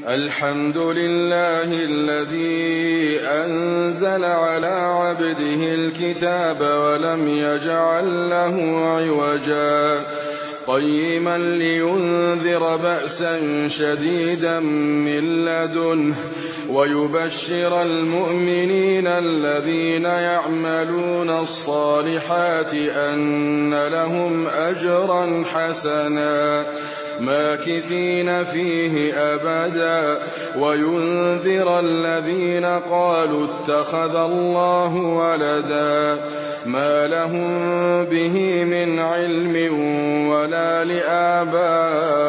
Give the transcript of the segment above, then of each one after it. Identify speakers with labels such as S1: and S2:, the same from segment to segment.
S1: الحمد لله الذي أنزل على عبده الكتاب ولم يجعل له عوجا قيما لينذر بأسا شديدا من لدنه ويبشر المؤمنين الذين يعملون الصالحات أن لهم أجرا حسنا ماكثين فيه أبدا وينذر الذين قالوا اتخذ الله ولدا ما لهم به من علم ولا لآبائهم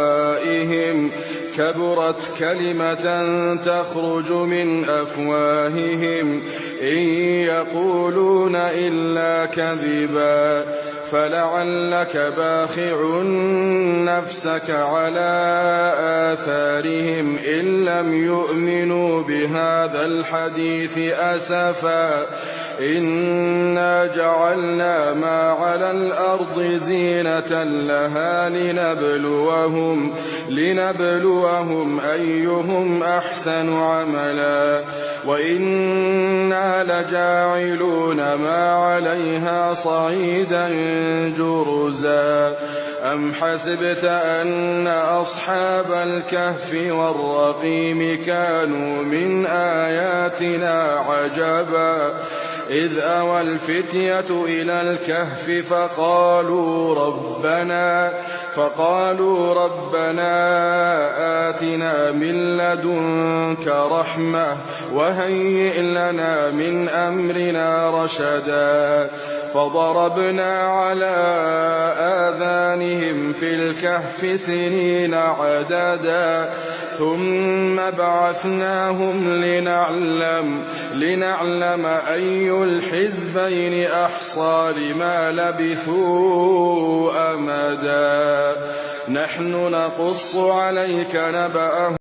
S1: كبرت كلمة تخرج من أفواههم إن يقولون إلا كذبا فلعلك باخع نفسك على آثارهم إن لم يؤمنوا بهذا الحديث أسفا إنا جعلنا ما على الأرض زينة لها لنبلوهم أيهم أحسن عملا وإنا لجاعلون ما عليها صعيدا جرزا أم حسبت أن أصحاب الكهف والرقيم كانوا من آياتنا عجبا إذ أوى الفتية إلى الكهف فقالوا ربنا آتنا من لدنك رحمة وهيئ لنا من أمرنا رشدا فضربنا على آذانهم في الكهف سنين عددا ثم بعثناهم لنعلم أي الحزبين أحصى لما لبثوا أمدا نحن نقص عليك نبأهم